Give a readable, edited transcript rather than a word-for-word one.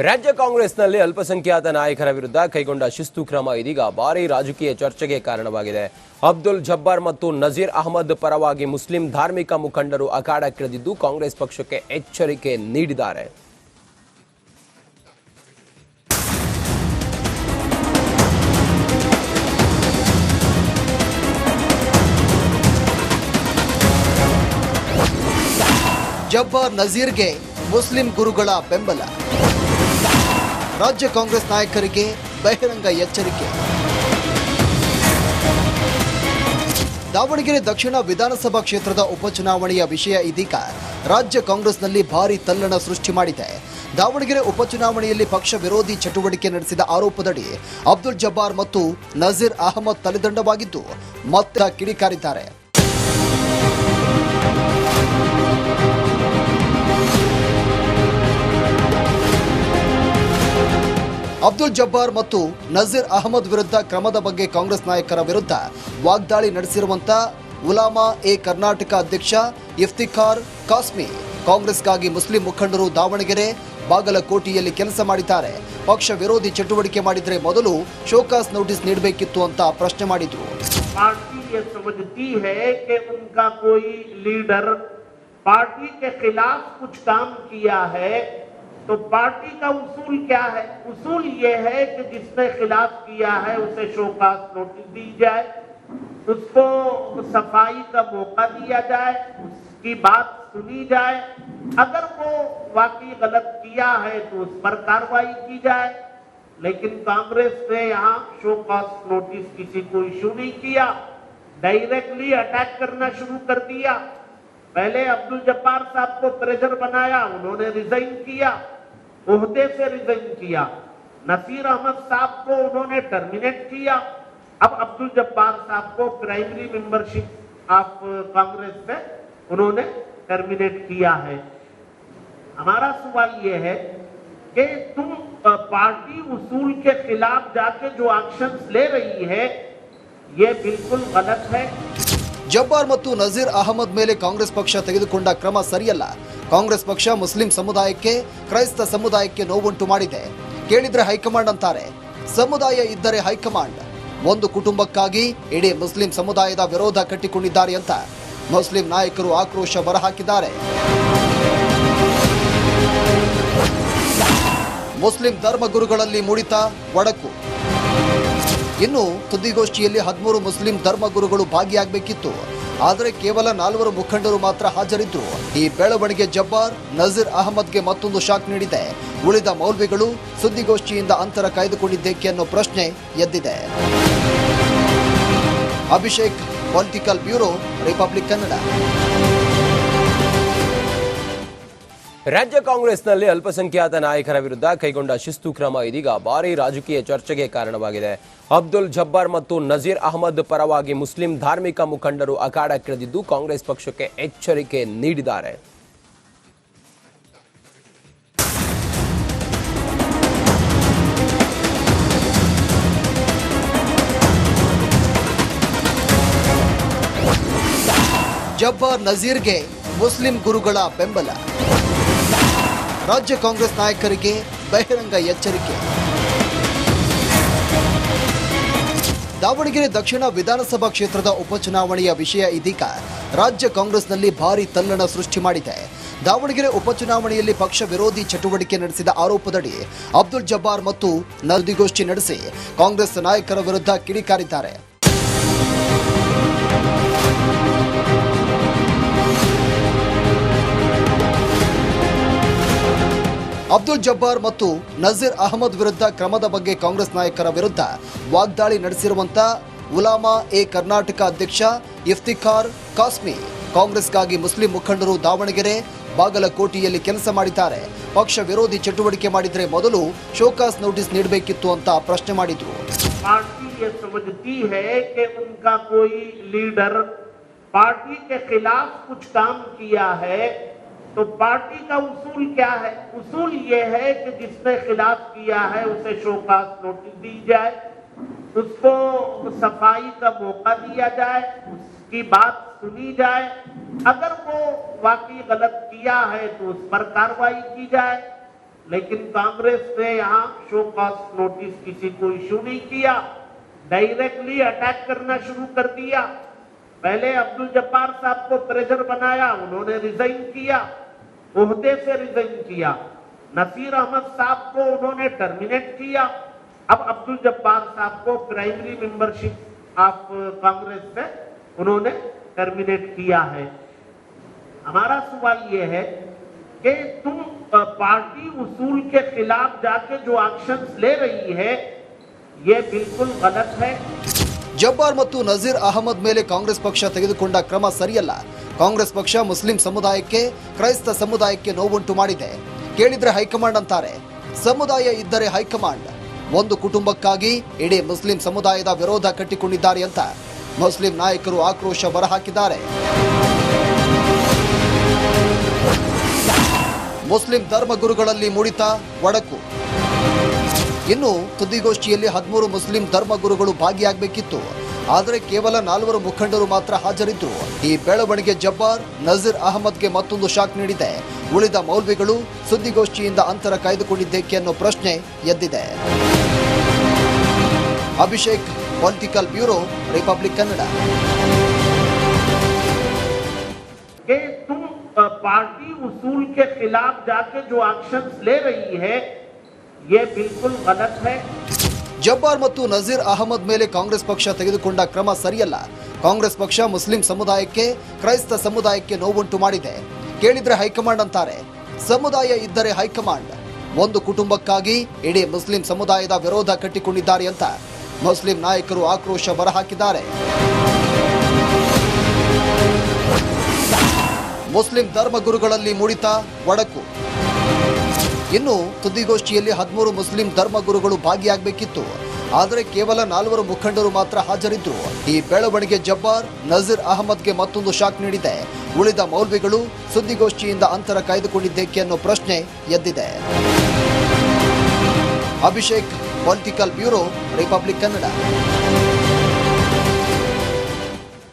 ರಾಜ್ಯ ಕಾಂಗ್ರೆಸ್ನಲ್ಲಿ ಅಲ್ಪಸಂಖ್ಯಾತ ನಾಯಕರ ವಿರುದ್ಧ ಕೈಗೊಂಡ ಶಿಸ್ತು ಕ್ರಮ ಇದೀಗ ಭಾರೀ ರಾಜಕೀಯ ಚರ್ಚೆಗೆ ಕಾರಣವಾಗಿದೆ. ಅಬ್ದುಲ್ ಜಬ್ಬಾರ್ ಮತ್ತು ನಜೀರ್ ಅಹಮದ್ ಪರವಾಗಿ ಮುಸ್ಲಿಂ ಧಾರ್ಮಿಕ ಮುಖಂಡರು ಅಖಾಡಕ್ಕಿಳಿದಿದ್ದು ಕಾಂಗ್ರೆಸ್ ಪಕ್ಷಕ್ಕೆ ಎಚ್ಚರಿಕೆ ನೀಡಿದ್ದಾರೆ. ಜಬ್ಬಾರ್ ನಜೀರ್ಗೆ ಮುಸ್ಲಿಂ ಗುರುಗಳ ಬೆಂಬಲ. ರಾಜ್ಯ ಕಾಂಗ್ರೆಸ್ ನಾಯಕರಿಗೆ ಬಹಿರಂಗ ಎಚ್ಚರಿಕೆ. ದಾವಣಗೆರೆ ದಕ್ಷಿಣ ವಿಧಾನಸಭಾ ಕ್ಷೇತ್ರದ ಉಪಚುನಾವಣೆಯ ವಿಷಯ ಇದೀಗ ರಾಜ್ಯ ಕಾಂಗ್ರೆಸ್ನಲ್ಲಿ ಭಾರೀ ತಲ್ಲಣ ಸೃಷ್ಟಿ ಮಾಡಿದೆ. ದಾವಣಗೆರೆ ಉಪಚುನಾವಣೆಯಲ್ಲಿ ಪಕ್ಷ ವಿರೋಧಿ ಚಟುವಟಿಕೆ ನಡೆಸಿದ ಆರೋಪದಡಿ ಅಬ್ದುಲ್ ಜಬ್ಬಾರ್ ಮತ್ತು ನಜೀರ್ ಅಹಮದ್ ತಲೆದಂಡವಾಗಿದ್ದು ಮತ್ತೆ ಕಿಡಿಕಾರಿದ್ದಾರೆ. ಅಬ್ದುಲ್ ಜಬ್ಬಾರ್ ಮತ್ತು ನಜೀರ್ ಅಹಮದ್ ವಿರುದ್ಧ ಕ್ರಮದ ಬಗ್ಗೆ ಕಾಂಗ್ರೆಸ್ ನಾಯಕರ ವಿರುದ್ಧ ವಾಗ್ದಾಳಿ ನಡೆಸಿರುವಂತ ಉಲಾಮಾ ಎ ಕರ್ನಾಟಕ ಅಧ್ಯಕ್ಷ ಇಫ್ತಿಖಾರ್ ಕಾಸ್ಮಿ ಕಾಂಗ್ರೆಸ್ಗಾಗಿ ಮುಸ್ಲಿಂ ಮುಖಂಡರು ದಾವಣಗೆರೆ ಬಾಗಲಕೋಟೆಯಲ್ಲಿ ಕೆಲಸ ಮಾಡಿದ್ದಾರೆ. ಪಕ್ಷ ವಿರೋಧಿ ಚಟುವಟಿಕೆ ಮಾಡಿದ್ರೆ ಮೊದಲು ಶೋಕಾಸ್ ನೋಟಿಸ್ ನೀಡಬೇಕಿತ್ತು ಅಂತ ಪ್ರಶ್ನೆ ಮಾಡಿದ್ರು. पार्टी के खिलाफ कुछ काम किया है तो पार्टी का उसूल क्या है? उसूल ये है कि जिसने खिलाफ किया है उसे शोकास नोटिस दी जाए, उसको सफाई का मौका दिया जाए, उसकी बात सुनी जाए, अगर वो वाकई गलत किया है तो उस पर कार्रवाई की जाए. लेकिन कांग्रेस ने यहाँ शोकास नोटिस किसी को इशू नहीं किया, डायरेक्टली अटैक करना शुरू कर दिया. पहले अब्दुल जब्बार साहब को प्रेशर बनाया, उन्होंने रिजाइन किया, ओहदे से रिजाइन किया. नसीर अहमद साहब को उन्होंने टर्मिनेट किया. अब अब्दुल जब्बार साहब को प्राइमरी मेंबरशिप ऑफ कांग्रेस से उन्होंने टर्मिनेट किया है. हमारा सवाल ये है कि तुम पार्टी उसूल के खिलाफ जाके जो एक्शंस ले रही है ये बिल्कुल गलत है. ಜಬ್ಬಾರ್ ಮತ್ತು ನಜೀರ್ ಅಹಮದ್ ಮೇಲೆ ಕಾಂಗ್ರೆಸ್ ಪಕ್ಷ ತೆಗೆದುಕೊಂಡ ಕ್ರಮ ಸರಿಯಲ್ಲ. ಕಾಂಗ್ರೆಸ್ ಪಕ್ಷ ಮುಸ್ಲಿಂ ಸಮುದಾಯಕ್ಕೆ, ಕ್ರೈಸ್ತ ಸಮುದಾಯಕ್ಕೆ ನೋವುಂಟು ಮಾಡಿದೆ. ಕೇಳಿದ್ರೆ ಹೈಕಮಾಂಡ್ ಅಂತಾರೆ, ಸಮುದಾಯ ಇದ್ದರೆ ಹೈಕಮಾಂಡ್. ಒಂದು ಕುಟುಂಬಕ್ಕಾಗಿ ಇಡೀ ಮುಸ್ಲಿಂ ಸಮುದಾಯದ ವಿರೋಧ ಕಟ್ಟಿಕೊಂಡಿದ್ದಾರೆ ಅಂತ ಮುಸ್ಲಿಂ ನಾಯಕರು ಆಕ್ರೋಶ ಹೊರಹಾಕಿದ್ದಾರೆ. ಮುಸ್ಲಿಂ ಧರ್ಮಗುರುಗಳಲ್ಲಿ ಮೂಡಿತ ಒಡಕು. ಇನ್ನು ಸುದ್ದಿಗೋಷ್ಠಿಯಲ್ಲಿ 13 ಮುಸ್ಲಿಂ ಧರ್ಮಗುರುಗಳು ಭಾಗಿಯಾಗಬೇಕಿತ್ತು, ಆದರೆ ಕೇವಲ 4 ಮುಖಂಡರು ಮಾತ್ರ ಹಾಜರಿದ್ರು. ಈ ಬೆಳವಣಿಗೆ ಜಬ್ಬಾರ್ ನಜೀರ್ ಅಹಮದ್ಗೆ ಮತ್ತೊಂದು ಶಾಕ್ ನೀಡಿದೆ. ಉಳಿದ ಮೌಲ್ವಿಗಳು ಸುದ್ದಿಗೋಷ್ಠಿಯಿಂದ ಅಂತರ ಕಾಯ್ದುಕೊಂಡಿದ್ದೇಕೆ ಅನ್ನೋ ಪ್ರಶ್ನೆ ಎದ್ದಿದೆ. Abhishek, political bureau, Republic Kannada. ರಾಜ್ಯ ಕಾಂಗ್ರೆಸ್ನಲ್ಲಿ ಅಲ್ಪಸಂಖ್ಯಾತ ನಾಯಕರ ವಿರುದ್ಧ ಕೈಗೊಂಡ ಶಿಸ್ತು ಕ್ರಮ ಇದೀಗ ಭಾರೀ ರಾಜಕೀಯ ಚರ್ಚೆಗೆ ಕಾರಣವಾಗಿದೆ. ಅಬ್ದುಲ್ ಜಬ್ಬಾರ್ ಮತ್ತು ನಜೀರ್ ಅಹಮದ್ ಪರವಾಗಿ ಮುಸ್ಲಿಂ ಧಾರ್ಮಿಕ ಮುಖಂಡರು ಅಖಾಡಕ್ಕಿಳಿದಿದ್ದು ಕಾಂಗ್ರೆಸ್ ಪಕ್ಷಕ್ಕೆ ಎಚ್ಚರಿಕೆ ನೀಡಿದ್ದಾರೆ. ಜಬ್ಬಾರ್ ನಜೀರ್ಗೆ ಮುಸ್ಲಿಂ ಗುರುಗಳ ಬೆಂಬಲ. ರಾಜ್ಯ ಕಾಂಗ್ರೆಸ್ ನಾಯಕರಿಗೆ ಬಹಿರಂಗ ಎಚ್ಚರಿಕೆ. ದಾವಣಗೆರೆ ದಕ್ಷಿಣ ವಿಧಾನಸಭಾ ಕ್ಷೇತ್ರದ ಉಪಚುನಾವಣೆಯ ವಿಷಯ ಇದೀಗ ರಾಜ್ಯ ಕಾಂಗ್ರೆಸ್ನಲ್ಲಿ ಭಾರೀ ತಲ್ಲಣ ಸೃಷ್ಟಿ ಮಾಡಿದೆ. ದಾವಣಗೆರೆ ಉಪಚುನಾವಣೆಯಲ್ಲಿ ಪಕ್ಷ ವಿರೋಧಿ ಚಟುವಟಿಕೆ ನಡೆಸಿದ ಆರೋಪದಡಿ ಅಬ್ದುಲ್ ಜಬ್ಬಾರ್ ಮತ್ತು ಸುದ್ದಿಗೋಷ್ಠಿ ನಡೆಸಿ ಕಾಂಗ್ರೆಸ್ ನಾಯಕರ ವಿರುದ್ಧ ಕಿಡಿಕಾರಿದ್ದಾರೆ. ಅಬ್ದುಲ್ ಜಬ್ಬಾರ್ ಮತ್ತು ನಜೀರ್ ಅಹಮದ್ ವಿರುದ್ಧ ಕ್ರಮದ ಬಗ್ಗೆ ಕಾಂಗ್ರೆಸ್ ನಾಯಕರ ವಿರುದ್ಧ ವಾಗ್ದಾಳಿ ನಡೆಸಿರುವಂತ ಉಲಾಮಾ ಎ ಕರ್ನಾಟಕ ಅಧ್ಯಕ್ಷ ಇಫ್ತಿಖಾರ್ ಕಾಸ್ಮಿ ಕಾಂಗ್ರೆಸ್ಗಾಗಿ ಮುಸ್ಲಿಂ ಮುಖಂಡರು ದಾವಣಗೆರೆ ಬಾಗಲಕೋಟೆಯಲ್ಲಿ ಕೆಲಸ ಮಾಡಿದ್ದಾರೆ. ಪಕ್ಷ ವಿರೋಧಿ ಚಟುವಟಿಕೆ ಮಾಡಿದ್ರೆ ಮೊದಲು ಶೋಕಾಸ್ ನೋಟಿಸ್ ನೀಡಬೇಕಿತ್ತು ಅಂತ ಪ್ರಶ್ನೆ ಮಾಡಿದ್ರು. पार्टी के खिलाफ कुछ काम किया है तो पार्टी का उसूल क्या है? उसूल ये है कि जिसने खिलाफ किया है उसे शोकास नोटिस दी जाए, उसको सफाई का मौका दिया जाए, उसकी बात सुनी जाए, अगर वो वाकई गलत किया है तो उस पर कार्रवाई की जाए. लेकिन कांग्रेस ने यहाँ शो कॉज नोटिस किसी को इशू नहीं किया, डायरेक्टली अटैक करना शुरू कर दिया। पहले अब्दुल जब्बार साहब को प्रेशर बनाया, उन्होंने रिजाइन किया, ओहदे से रिजाइन किया। नसीर अहमद साहब को उन्होंने टर्मिनेट किया। अब अब्दुल जब्बार साहब को प्राइमरी मेंबरशिप ऑफ कांग्रेस से उन्होंने टर्मिनेट किया है। हमारा सवाल ये है कि तुम पार्टी उसूल के खिलाफ जाके जो एक्शंस ले रही है ये बिल्कुल गलत है। ಜಬ್ಬಾರ್ ಮತ್ತು ನಜೀರ್ ಅಹಮದ್ ಮೇಲೆ ಕಾಂಗ್ರೆಸ್ ಪಕ್ಷ ತೆಗೆದುಕೊಂಡ ಕ್ರಮ ಸರಿಯಲ್ಲ. ಕಾಂಗ್ರೆಸ್ ಪಕ್ಷ ಮುಸ್ಲಿಂ ಸಮುದಾಯಕ್ಕೆ, ಕ್ರೈಸ್ತ ಸಮುದಾಯಕ್ಕೆ ನೋವುಂಟು ಮಾಡಿದೆ. ಕೇಳಿದ್ರೆ ಹೈಕಮಾಂಡ್ ಅಂತಾರೆ, ಸಮುದಾಯ ಇದ್ದರೆ ಹೈಕಮಾಂಡ್. ಒಂದು ಕುಟುಂಬಕ್ಕಾಗಿ ಇಡೀ ಮುಸ್ಲಿಂ ಸಮುದಾಯದ ವಿರೋಧ ಕಟ್ಟಿಕೊಂಡಿದ್ದಾರೆ ಅಂತ ಮುಸ್ಲಿಂ ನಾಯಕರು ಆಕ್ರೋಶ ಹೊರಹಾಕಿದ್ದಾರೆ. ಮುಸ್ಲಿಂ ಧರ್ಮಗುರುಗಳಲ್ಲಿ ಮುಡಿತ ಒಡಕು. ಇನ್ನು ಸುದ್ದಿಗೋಷ್ಠಿಯಲ್ಲಿ 13 ಮುಸ್ಲಿಂ ಧರ್ಮಗುರುಗಳು ಭಾಗಿಯಾಗಬೇಕಿತ್ತು, ಆದರೆ ಕೇವಲ 4 ಮುಖಂಡರು ಮಾತ್ರ ಹಾಜರಿದ್ದರು. ಈ ಬೆಳವಣಿಗೆ ಜಬ್ಬಾರ್, ನಜೀರ್ ಅಹಮದ್ಗೆ ಮತ್ತೊಂದು ಶಾಕ್ ನೀಡಿದೆ. ಉಳಿದ ಮೌಲ್ವಿಗಳು ಸುದ್ದಿಗೋಷ್ಠಿಯಿಂದ ಅಂತರ ಕಾಯ್ದುಕೊಂಡಿದ್ದೇಕೆ ಅನ್ನೋ ಪ್ರಶ್ನೆ ಎದ್ದಿದೆ. Abhishek, political bureau, Republic Kannada. तुम पार्टी उसूल के खिलाफ जाके जो एक्शंस ले रही है ये बिल्कुल गलत है। ಜಬ್ಬಾರ್ ಮತ್ತು ನಜೀರ್ ಅಹಮದ್ ಮೇಲೆ ಕಾಂಗ್ರೆಸ್ ಪಕ್ಷ ತೆಗೆದುಕೊಂಡ ಕ್ರಮ ಸರಿಯಲ್ಲ. ಕಾಂಗ್ರೆಸ್ ಪಕ್ಷ ಮುಸ್ಲಿಂ ಸಮುದಾಯಕ್ಕೆ, ಕ್ರೈಸ್ತ ಸಮುದಾಯಕ್ಕೆ ನೋವುಂಟು ಮಾಡಿದೆ. ಕೇಳಿದ್ರೆ ಹೈಕಮಾಂಡ್ ಅಂತಾರೆ, ಸಮುದಾಯ ಇದ್ದರೆ ಹೈಕಮಾಂಡ್. ಒಂದು ಕುಟುಂಬಕ್ಕಾಗಿ ಇಡೀ ಮುಸ್ಲಿಂ ಸಮುದಾಯದ ವಿರೋಧ ಕಟ್ಟಿಕೊಂಡಿದ್ದಾರೆ ಅಂತ ಮುಸ್ಲಿಂ ನಾಯಕರು ಆಕ್ರೋಶ ಹೊರಹಾಕಿದ್ದಾರೆ. ಮುಸ್ಲಿಂ ಧರ್ಮಗುರುಗಳಲ್ಲಿ ಮುಡಿತ ಒಡಕು. ಇನ್ನು ಸುದ್ದಿಗೋಷ್ಠಿಯಲ್ಲಿ 13 ಮುಸ್ಲಿಂ ಧರ್ಮಗುರುಗಳು ಭಾಗಿಯಾಗಬೇಕಿತ್ತು, ಆದರೆ ಕೇವಲ 4 ಮುಖಂಡರು ಮಾತ್ರ ಹಾಜರಿದ್ದರು. ಈ ಬೆಳವಣಿಗೆ ಜಬ್ಬಾರ್, ನಜೀರ್ ಅಹಮದ್ಗೆ ಮತ್ತೊಂದು ಶಾಕ್ ನೀಡಿದೆ. ಉಳಿದ ಮೌಲ್ವಿಗಳು ಸುದ್ದಿಗೋಷ್ಠಿಯಿಂದ ಅಂತರ ಕಾಯ್ದುಕೊಂಡಿದ್ದೇಕೆ ಅನ್ನೋ ಪ್ರಶ್ನೆ ಎದ್ದಿದೆ. Abhishek, political bureau, Republic Kannada.